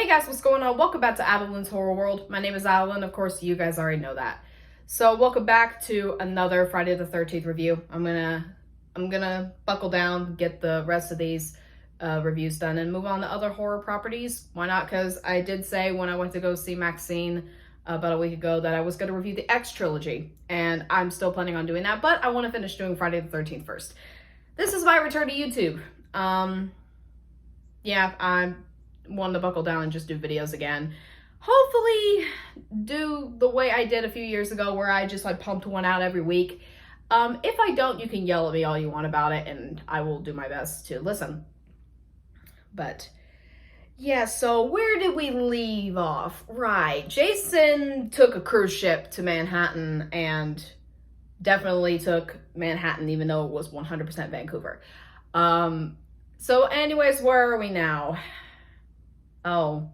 Hey guys, what's going on? Welcome back to Adeline's Horror World. My name is Adeline. Of course, you guys already know that. So welcome back to another Friday the 13th review. I'm gonna buckle down, get the rest of these reviews done, and move on to other horror properties. Why not? Because I did say when I went to go see Maxine about a week ago that I was going to review the X trilogy, and I'm still planning on doing that, but I want to finish doing Friday the 13th first. This is my return to YouTube. Yeah, I wanted to buckle down and just do videos again. Hopefully do the way I did a few years ago where I just pumped one out every week. If I don't, you can yell at me all you want about it and I will do my best to listen. But yeah, so where did we leave off? Right, Jason took a cruise ship to Manhattan and definitely took Manhattan even though it was 100% Vancouver. So anyways, where are we now? Oh,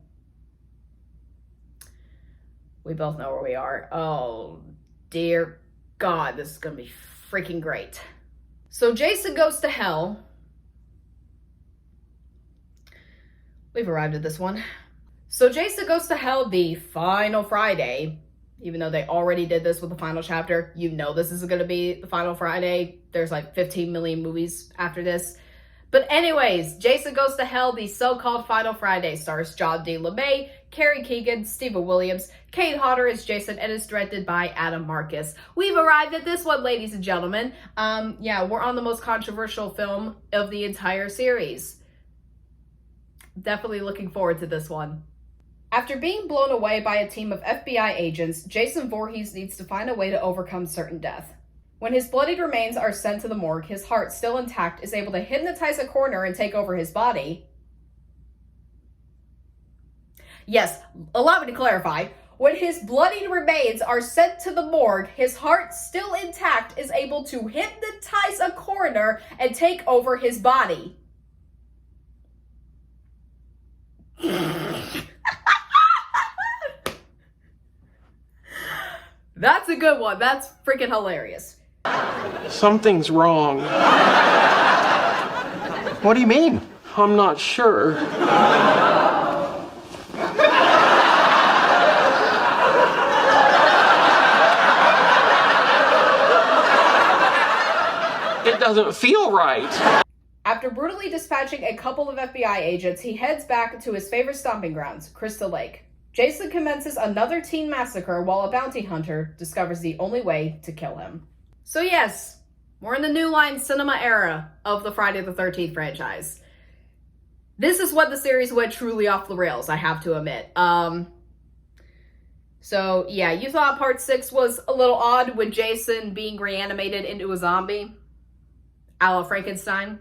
we both know where we are. Oh, dear God, this is gonna be freaking great. So Jason goes to hell. We've arrived at this one. So Jason goes to hell the final Friday, even though they already did this with the final chapter. You know this is gonna be the final Friday. There's like 15 million movies after this. But anyways, Jason Goes to Hell, the so-called Final Friday, stars John D. Lemay, Kari, Keegan, Stephen Williams, Kane, Hodder as Jason, and is directed by Adam Marcus. We've arrived at this one, ladies and gentlemen. Yeah, we're on the most controversial film of the entire series. Definitely looking forward to this one. After being blown away by a team of FBI agents, Jason Voorhees needs to find a way to overcome certain death. When his bloodied remains are sent to the morgue, his heart, still intact, is able to hypnotize a coroner and take over his body. Yes, allow me to clarify. When his bloodied remains are sent to the morgue, his heart, still intact, is able to hypnotize a coroner and take over his body. That's a good one. That's freaking hilarious. Something's wrong. What do you mean? I'm not sure. It doesn't feel right. After brutally dispatching a couple of FBI agents, he heads back to his favorite stomping grounds, Crystal Lake. Jason commences another teen massacre while a bounty hunter discovers the only way to kill him. So yes, we're in the New Line Cinema era of the Friday the 13th franchise. This is when the series went truly off the rails, I have to admit. So yeah, you thought part 6 was a little odd with Jason being reanimated into a zombie, a la Frankenstein.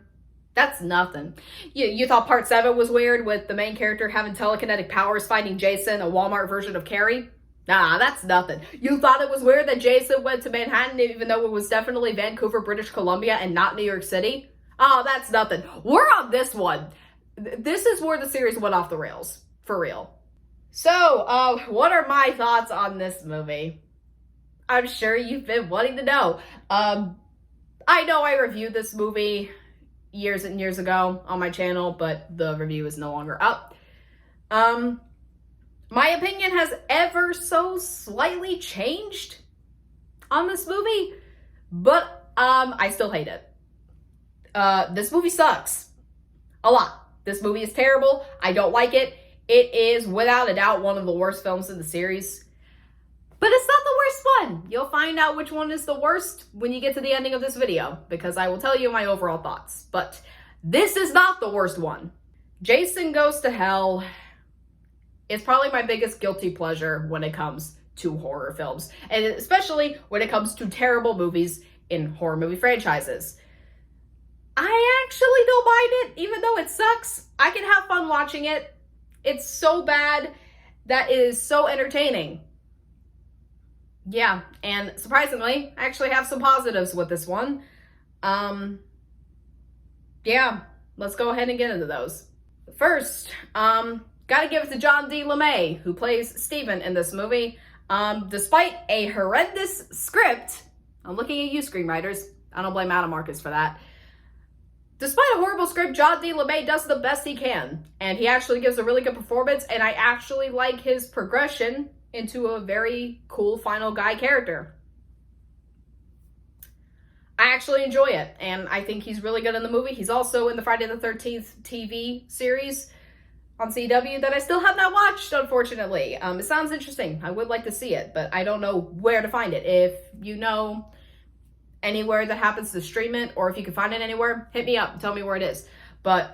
That's nothing. You thought part 7 was weird with the main character having telekinetic powers fighting Jason, a Walmart version of Kari? Nah, that's nothing. You thought it was weird that Jason went to Manhattan even though it was definitely Vancouver, British Columbia and not New York City? Oh, that's nothing. We're on this one. This is where the series went off the rails. For real. So, what are my thoughts on this movie? I'm sure you've been wanting to know. I know I reviewed this movie years and years ago on my channel, but the review is no longer up. My opinion has ever so slightly changed on this movie, but I still hate it. This movie sucks. A lot. This movie is terrible. I don't like it. It is, without a doubt, one of the worst films in the series. But it's not the worst one. You'll find out which one is the worst when you get to the ending of this video, because I will tell you my overall thoughts. But this is not the worst one. Jason Goes to Hell is probably my biggest guilty pleasure when it comes to horror films, and especially when it comes to terrible movies in horror movie franchises. I actually don't mind it, even though it sucks. I can have fun watching it. It's so bad that it is so entertaining. Yeah, and surprisingly, I actually have some positives with this one. Yeah, let's go ahead and get into those. First, gotta give it to John D. Lemay, who plays Stephen in this movie. Despite a horrendous script, I'm looking at you, screenwriters. I don't blame Adam Marcus for that. Despite a horrible script, John D. Lemay does the best he can, and he actually gives a really good performance, and I actually like his progression into a very cool final guy character. I actually enjoy it, and I think he's really good in the movie. He's also in the Friday the 13th TV series on CW that I still have not watched, unfortunately. It sounds interesting. I would like to see it, but I don't know where to find it. If you know anywhere that happens to stream it, or if you can find it anywhere, hit me up and tell me where it is. But,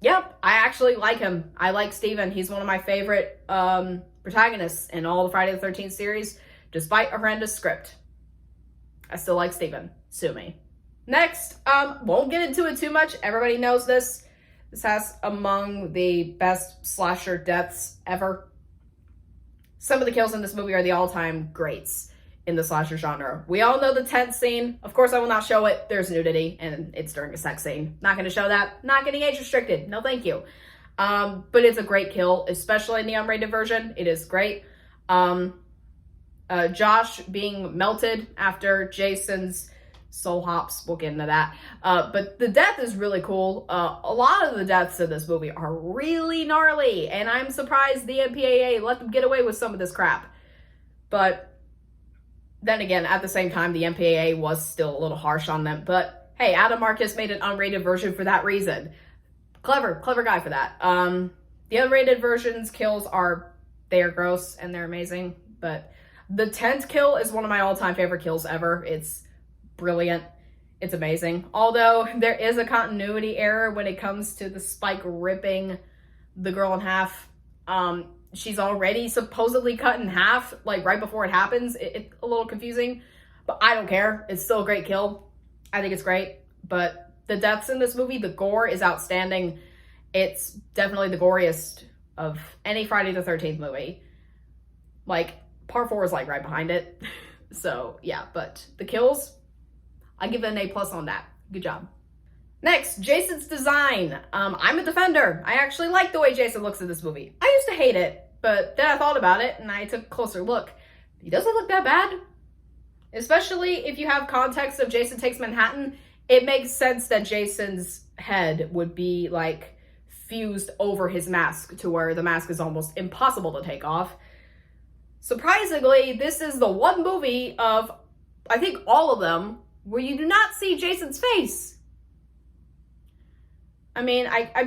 yep, I actually like him. I like Steven. He's one of my favorite protagonists in all the Friday the 13th series, despite a horrendous script. I still like Steven. Sue me. Next, won't get into it too much. Everybody knows this. This has among the best slasher deaths ever. Some of the kills in this movie are the all-time greats in the slasher genre. We all know the tent scene. Of course, I will not show it. There's nudity, and it's during a sex scene. Not going to show that. Not getting age restricted. No, thank you. But it's a great kill, especially in the unrated version. It is great. Josh being melted after Jason's soul hops. We'll get into that. But the death is really cool. A lot of the deaths in this movie are really gnarly, and I'm surprised the MPAA let them get away with some of this crap. But then again, at the same time, the MPAA was still a little harsh on them. But hey, Adam Marcus made an unrated version for that reason. Clever guy for that. The unrated version's kills they're gross and they're amazing, but the tent kill is one of my all-time favorite kills ever. It's brilliant. It's amazing. Although there is a continuity error when it comes to the spike ripping the girl in half. She's already supposedly cut in half, like right before it happens. It's a little confusing, but I don't care. It's still a great kill. I think it's great. But the deaths in this movie, the gore is outstanding. It's definitely the goriest of any Friday the 13th movie. Like, Part 4 is like right behind it. So yeah, but the kills, I give it an A+ on that. Good job. Next, Jason's design. I'm a defender. I actually like the way Jason looks in this movie. I used to hate it, but then I thought about it and I took a closer look. He doesn't look that bad. Especially if you have context of Jason Takes Manhattan, it makes sense that Jason's head would be like fused over his mask to where the mask is almost impossible to take off. Surprisingly, this is the one movie of, I think all of them, where you do not see Jason's face. I mean, I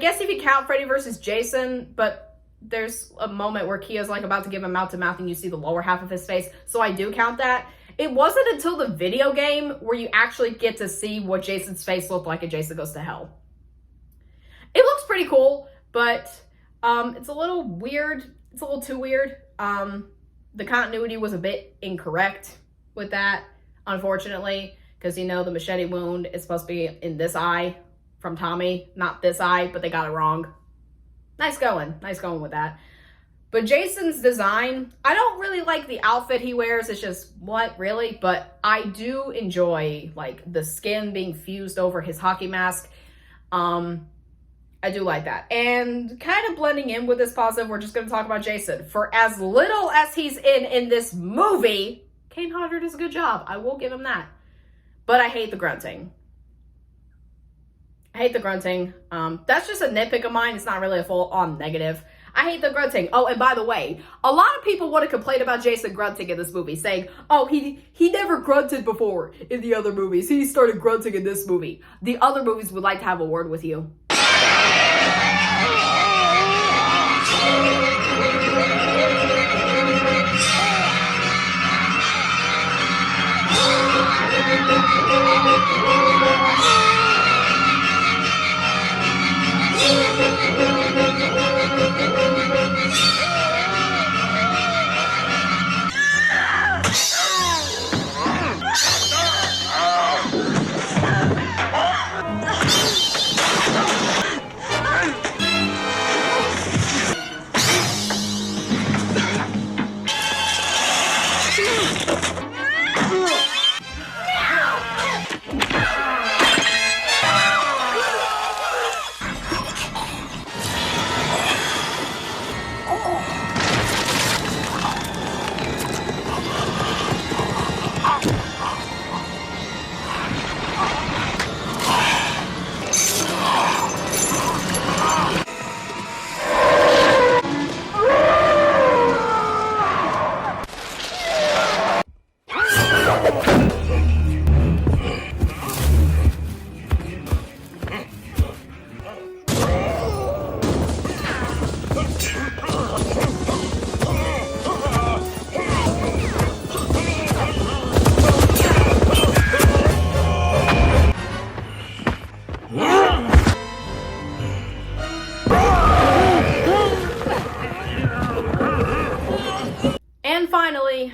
guess if you count Freddy vs. Jason, but there's a moment where Kia's like about to give him mouth-to-mouth and you see the lower half of his face, so I do count that. It wasn't until the video game where you actually get to see what Jason's face looked like in Jason Goes to Hell. It looks pretty cool, but it's a little weird. It's a little too weird. The continuity was a bit incorrect with that, unfortunately, because, you know, the machete wound is supposed to be in this eye from Tommy, not this eye, but they got it wrong. Nice going with that. But Jason's design, I don't really like the outfit he wears. It's just, what, really? But I do enjoy, like, the skin being fused over his hockey mask. I do like that. And kind of blending in with this positive, we're just going to talk about Jason. For as little as he's in this movie, Kane Hodder does a good job. I will give him that. But I hate the grunting. That's just a nitpick of mine. It's not really a full-on negative. I hate the grunting. Oh, and by the way, a lot of people want to complain about Jason grunting in this movie, saying, oh, he never grunted before in the other movies. He started grunting in this movie. The other movies would like to have a word with you. finally,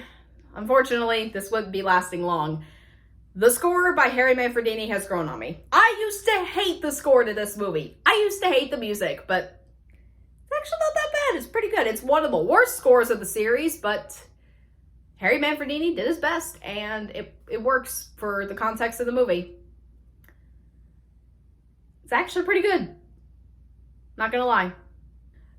unfortunately, this wouldn't be lasting long. The score by Harry Manfredini has grown on me. I used to hate the score to this movie. I used to hate the music, but it's actually not that bad. It's pretty good. It's one of the worst scores of the series, but Harry Manfredini did his best, and it works for the context of the movie. It's actually pretty good. Not gonna lie.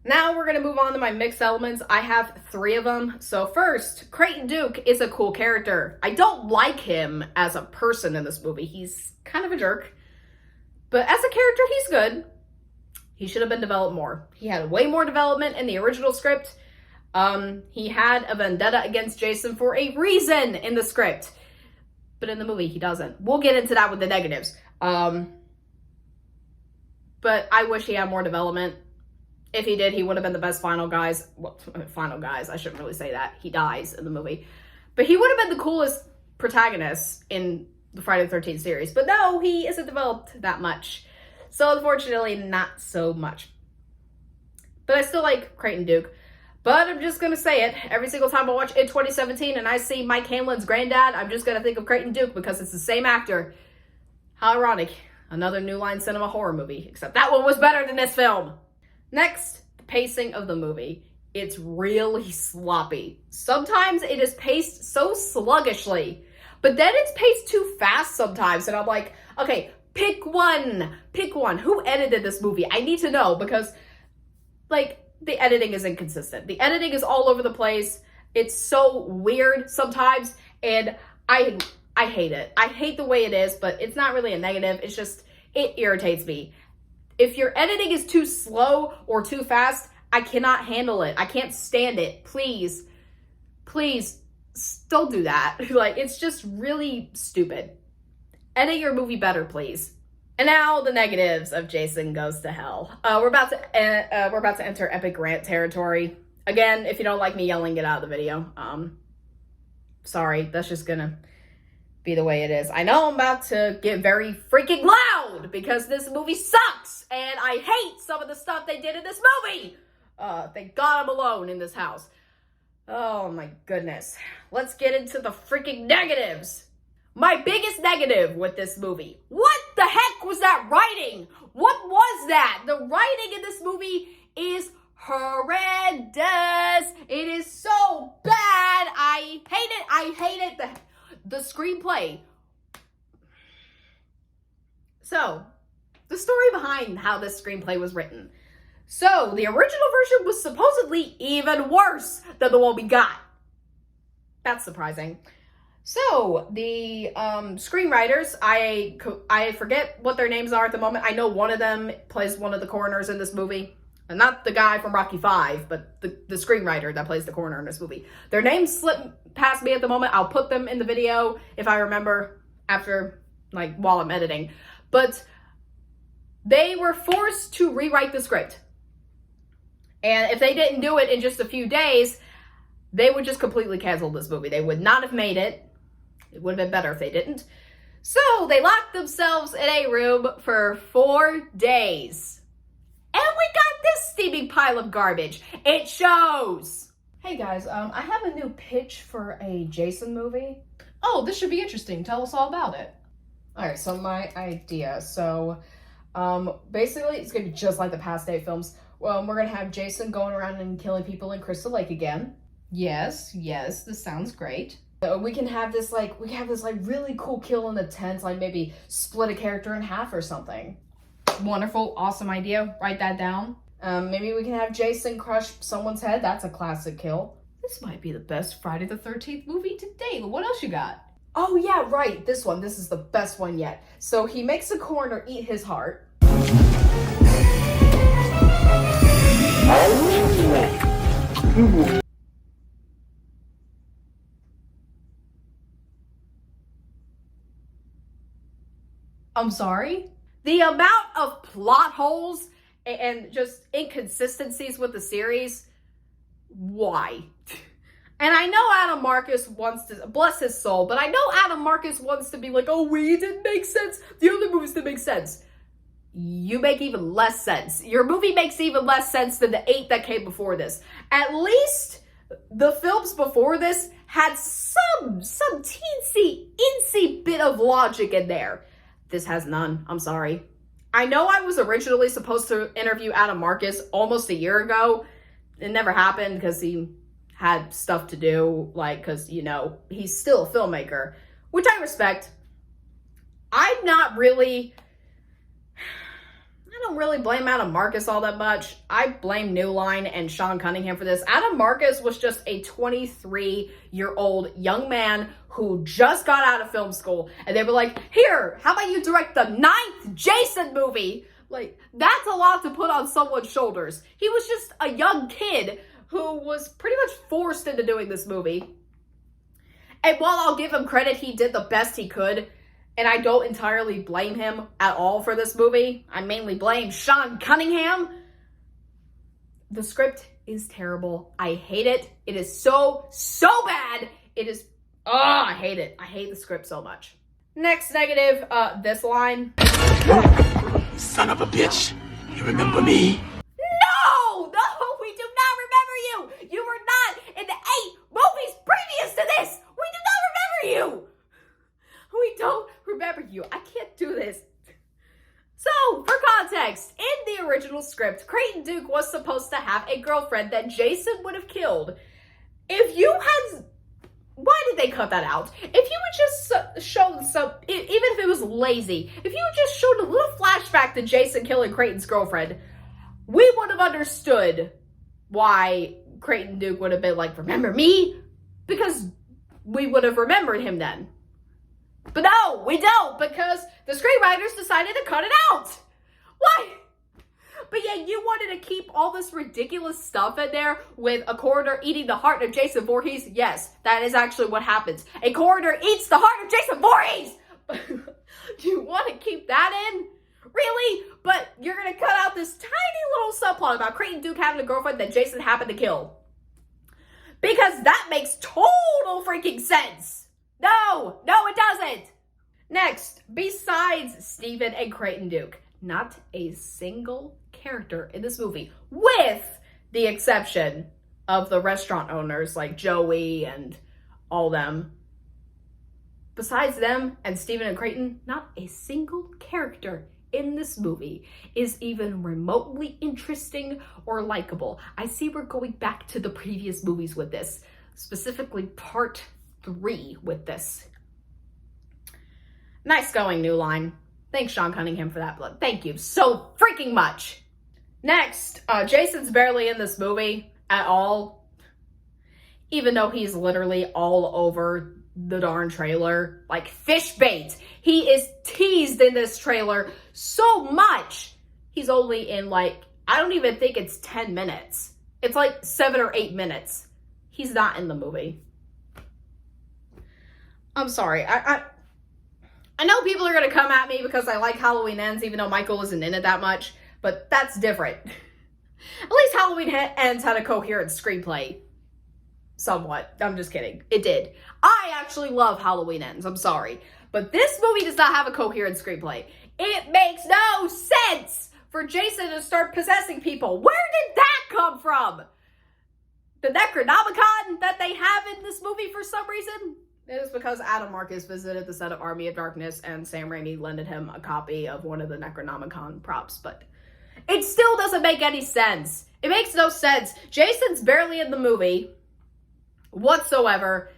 Now we're gonna move on to my mixed elements. I have 3 of them. So first, Creighton Duke is a cool character. I don't like him as a person in this movie. He's kind of a jerk. But as a character, he's good. He should have been developed more. He had way more development in the original script. He had a vendetta against Jason for a reason in the script. But in the movie, he doesn't. We'll get into that with the negatives. But I wish he had more development. If he did, he would have been the best final guys. Well, final guys, I shouldn't really say that. He dies in the movie. But he would have been the coolest protagonist in the Friday the 13th series. But no, he isn't developed that much. So unfortunately, not so much. But I still like Creighton Duke. But I'm just going to say it. Every single time I watch It 2017 and I see Mike Hanlon's granddad, I'm just going to think of Creighton Duke because it's the same actor. How ironic. Another New Line Cinema horror movie. Except that one was better than this film. Next, the pacing of the movie. It's really sloppy. Sometimes it is paced so sluggishly, but then it's paced too fast sometimes, and I'm like, okay, pick one. Pick one. Who edited this movie? I need to know, because, like, the editing is inconsistent. The editing is all over the place. It's so weird sometimes, and I hate it. I hate the way it is, but it's not really a negative. It's just, it irritates me. If your editing is too slow or too fast, I cannot handle it. I can't stand it. Please, please, don't do that. Like, it's just really stupid. Edit your movie better, please. And now the negatives of Jason Goes to Hell. We're about to enter epic rant territory. Again, if you don't like me yelling, get out of the video. Sorry, that's just gonna be the way it is. I know I'm about to get very freaking loud because this movie sucks and I hate some of the stuff they did in this movie. Thank God I'm alone in this house. Oh my goodness. Let's get into the freaking negatives. My biggest negative with this movie. What the heck was that writing? What was that? The writing in this movie is horrendous. It is so bad. I hate it. I hate it. The screenplay. So, the story behind how this screenplay was written. So, the original version was supposedly even worse than the one we got. That's surprising. So, the screenwriters, I forget what their names are at the moment. I know one of them plays one of the coroners in this movie. And not the guy from Rocky V, but the screenwriter that plays the coroner in this movie. Their names slip past me at the moment. I'll put them in the video if I remember after, like, while I'm editing. But they were forced to rewrite the script. And if they didn't do it in just a few days, they would just completely cancel this movie. They would not have made it. It would have been better if they didn't. So they locked themselves in a room for 4 days. And we got this steaming pile of garbage. It shows. Hey guys, I have a new pitch for a Jason movie. Oh, this should be interesting. Tell us all about it. All right, so my idea. So, basically, it's gonna be just like the past 8 films. Well, we're gonna have Jason going around and killing people in Crystal Lake again. Yes, this sounds great. We can have this really cool kill in the tent, like maybe split a character in half or something. Wonderful, awesome idea. Write that down. Maybe we can have Jason crush someone's head. That's a classic kill. This might be the best Friday the 13th movie to date. What else you got? Oh yeah, right. This one. This is the best one yet. So he makes a coroner eat his heart. I'm sorry? The amount of plot holes and just inconsistencies with the series, why? And I know Adam Marcus wants to, bless his soul, but I know Adam Marcus wants to be like, oh, we didn't make sense. The other movies didn't make sense. You make even less sense. Your movie makes even less sense than the 8 that came before this. At least The films before this had some teensy, incy bit of logic in there. This has none. I'm sorry. I know I was originally supposed to interview Adam Marcus almost a year ago. It never happened because he had stuff to do, like, because, you know, he's still a filmmaker, which I respect. I don't really blame Adam Marcus all that much. I blame New Line and Sean Cunningham for this. Adam Marcus was just a 23-year-old young man who just got out of film school, and they were like, here, how about you direct the 9th Jason movie? Like, that's a lot to put on someone's shoulders. He was just a young kid who was pretty much forced into doing this movie. And while I'll give him credit, he did the best he could, and I don't entirely blame him at all for this movie. I mainly blame Sean Cunningham. The script is terrible. I hate it. It is so bad. It is, I hate it. I hate the script so much. Next negative, this line. Son of a bitch, you remember me? No, we do not remember you. You were not in the 8 movies previous to this. We do not remember you. We don't remember you. I can't do this. So, for context, in the original script, Creighton Duke was supposed to have a girlfriend that Jason would have killed. If you had... Why did they cut that out? If you had just shown some... Even if it was lazy, if you had just showed a little flashback to Jason killing Creighton's girlfriend, we would have understood why Creighton Duke would have been like, remember me? Because we would have remembered him then. But no, we don't, because the screenwriters decided to cut it out. Why? But yeah, you wanted to keep all this ridiculous stuff in there with a coroner eating the heart of Jason Voorhees. Yes, that is actually what happens. A coroner eats the heart of Jason Voorhees. You want to keep that in? Really? But you're going to cut out this tiny little subplot about Creighton Duke having a girlfriend that Jason happened to kill. Because that makes total freaking sense. No, it doesn't. Next, besides Steven and Creighton Duke, not a single character in this movie, with the exception of the restaurant owners like Joey and all them. Besides them and Steven and Creighton, not a single character in this movie is even remotely interesting or likable. I see we're going back to the previous movies with this, specifically part 3 with this. Nice going, New Line. Thanks, Sean Cunningham, for that blood. Thank you so freaking much. Next, Jason's barely in this movie at all, even though he's literally all over the darn trailer like fish bait. He is teased in this trailer so much. He's only in like, I don't even think it's 10 minutes. It's like 7 or 8 minutes. He's not in the movie. I'm sorry. I know people are going to come at me because I like Halloween Ends, even though Michael isn't in it that much, but that's different. At least Halloween Ends had a coherent screenplay. Somewhat. I'm just kidding. It did. I actually love Halloween Ends. I'm sorry. But this movie does not have a coherent screenplay. It makes no sense for Jason to start possessing people. Where did that come from? The Necronomicon that they have in this movie for some reason? It is because Adam Marcus visited the set of Army of Darkness and Sam Raimi lended him a copy of one of the Necronomicon props, but it still doesn't make any sense. It makes no sense. Jason's barely in the movie whatsoever.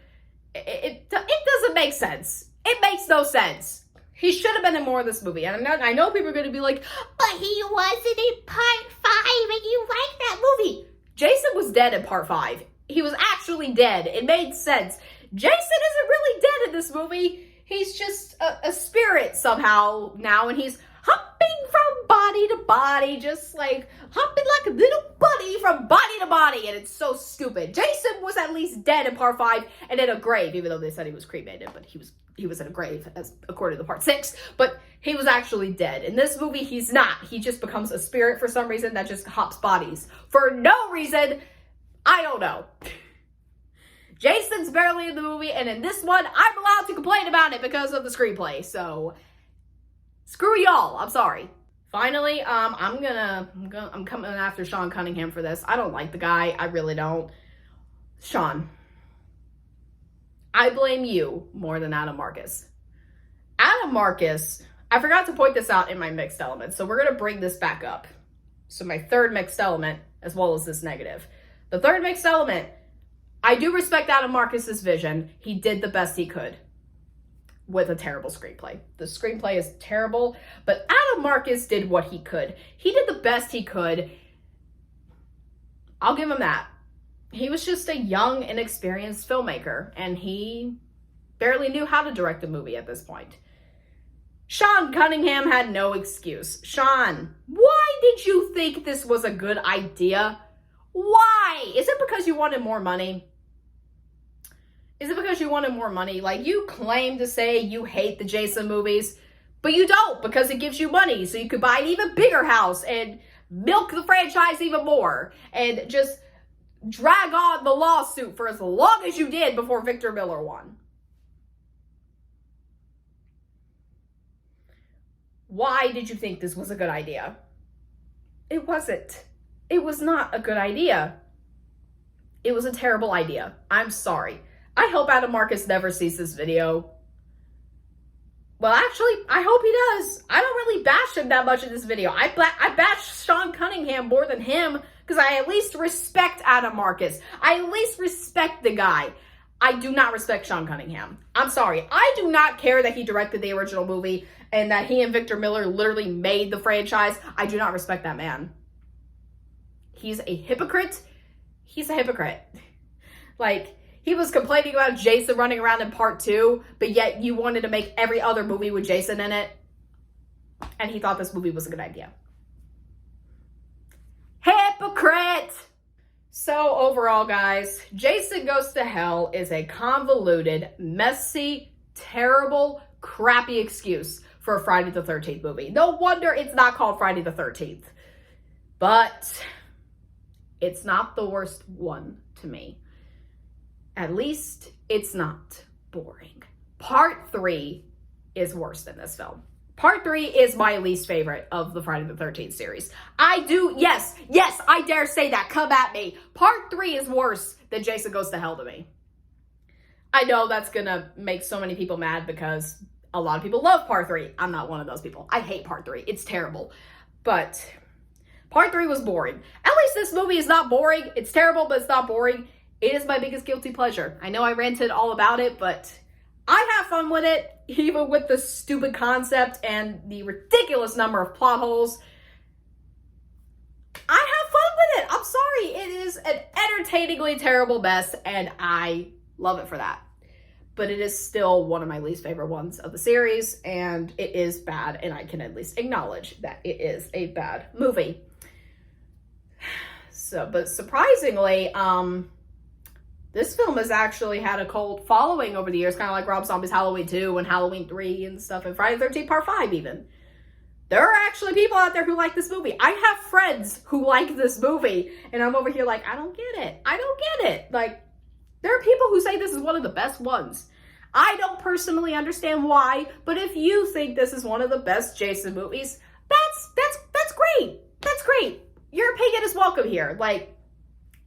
It doesn't make sense. It makes no sense. He should have been in more of this movie. And I know people are going to be like, but he wasn't in part 5 and you like that movie. Jason was dead in part 5. He was actually dead. It made sense. Jason isn't really dead in this movie. He's just a spirit somehow now, and he's hopping from body to body, just like hopping like a little bunny from body to body, and it's so stupid. Jason was at least dead in part 5 and in a grave, even though they said he was cremated, but he was in a grave, as according to part 6, but he was actually dead. In this movie, he's not. He just becomes a spirit for some reason that just hops bodies. For no reason, I don't know. Jason's barely in the movie, and in this one, I'm allowed to complain about it because of the screenplay, so screw y'all. I'm sorry. Finally, I'm coming after Sean Cunningham for this. I don't like the guy. I really don't. Sean, I blame you more than Adam Marcus. Adam Marcus, I forgot to point this out in my mixed elements, so we're going to bring this back up. So my third mixed element, as well as this negative. The third mixed element, I do respect Adam Marcus's vision. He did the best he could with a terrible screenplay. The screenplay is terrible, but Adam Marcus did what he could. He did the best he could. I'll give him that. He was just a young, inexperienced filmmaker, and he barely knew how to direct a movie at this point. Sean Cunningham had no excuse. Sean, why did you think this was a good idea? Why? Is it because you wanted more money? Is it because you wanted more money? Like, you claim to say you hate the Jason movies, but you don't, because it gives you money, so you could buy an even bigger house and milk the franchise even more and just drag on the lawsuit for as long as you did before Victor Miller won. Why did you think this was a good idea? It wasn't. It was not a good idea. It was a terrible idea. I'm sorry. I hope Adam Marcus never sees this video. Well, actually, I hope he does. I don't really bash him that much in this video. I bash Sean Cunningham more than him because I at least respect Adam Marcus. I at least respect the guy. I do not respect Sean Cunningham. I'm sorry. I do not care that he directed the original movie and that he and Victor Miller literally made the franchise. I do not respect that man. He's a hypocrite. He's a hypocrite. Like, he was complaining about Jason running around in part 2, but yet you wanted to make every other movie with Jason in it. And he thought this movie was a good idea. Hypocrite! So overall, guys, Jason Goes to Hell is a convoluted, messy, terrible, crappy excuse for a Friday the 13th movie. No wonder it's not called Friday the 13th. But it's not the worst one to me. At least it's not boring. Part 3 is worse than this film. Part 3 is my least favorite of the Friday the 13th series. Yes, I dare say that. Come at me. Part 3 is worse than Jason Goes to Hell to me. I know that's gonna make so many people mad because a lot of people love Part 3. I'm not one of those people. I hate Part 3. It's terrible. But Part 3 was boring. At least this movie is not boring. It's terrible, but it's not boring. It is my biggest guilty pleasure. I know I ranted all about it, but I have fun with it, even with the stupid concept and the ridiculous number of plot holes. I have fun with it. I'm sorry. It is an entertainingly terrible mess, and I love it for that. But it is still one of my least favorite ones of the series, and it is bad, and I can at least acknowledge that it is a bad movie. So, but surprisingly, this film has actually had a cult following over the years, kind of like Rob Zombie's Halloween 2 and Halloween 3 and stuff, and Friday the 13th Part 5 even. There are actually people out there who like this movie. I have friends who like this movie, and I'm over here like, I don't get it. I don't get it. Like, there are people who say this is one of the best ones. I don't personally understand why, but if you think this is one of the best Jason movies, that's great. That's great. Your opinion is welcome here. Like,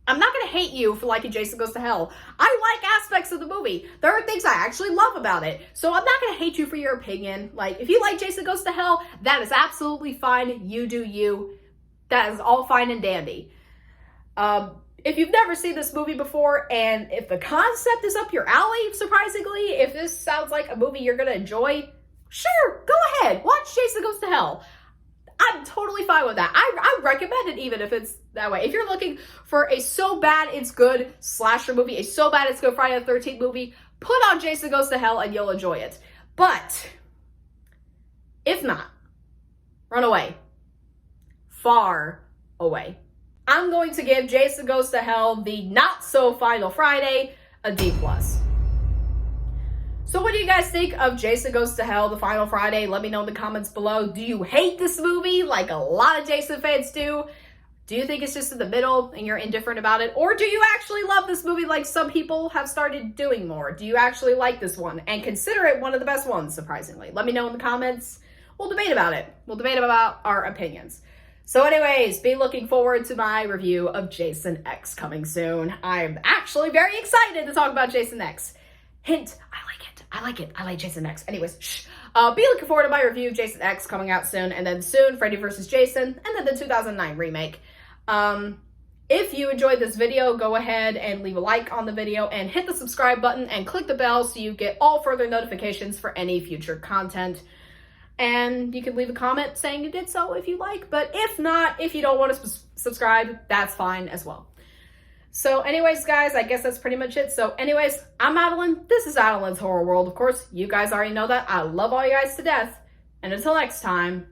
I'm not going to hate you for liking Jason Goes to Hell. I like aspects of the movie. There are things I actually love about it. So I'm not going to hate you for your opinion. Like, if you like Jason Goes to Hell, that is absolutely fine. You do you. That is all fine and dandy. If you've never seen this movie before, and if the concept is up your alley, surprisingly, if this sounds like a movie you're going to enjoy, sure, go ahead. Watch Jason Goes to Hell. I'm totally fine with that. I recommend it even if it's that way. If you're looking for a so bad it's good slasher movie, a so bad it's good Friday the 13th movie, put on Jason Goes to Hell and you'll enjoy it. But if not, run away. Far away. I'm going to give Jason Goes to Hell, the not so Final Friday, a D+. So what do you guys think of Jason Goes to Hell, the Final Friday? Let me know in the comments below. Do you hate this movie like a lot of Jason fans do? Do you think it's just in the middle and you're indifferent about it? Or do you actually love this movie like some people have started doing more? Do you actually like this one and consider it one of the best ones, surprisingly? Let me know in the comments. We'll debate about it. We'll debate about our opinions. So anyways, be looking forward to my review of Jason X coming soon. I'm actually very excited to talk about Jason X. Hint, I like Jason X. Anyways, shh. Be looking forward to my review of Jason X coming out soon, and then soon Freddy vs. Jason, and then the 2009 remake. If you enjoyed this video, go ahead and leave a like on the video and hit the subscribe button and click the bell so you get all further notifications for any future content. And you can leave a comment saying you did so if you like, but if not, if you don't want to subscribe, that's fine as well. So anyways, guys, I guess that's pretty much it. So anyways, I'm Adeline. This is Adeline's Horror World. Of course, you guys already know that. I love all you guys to death. And until next time,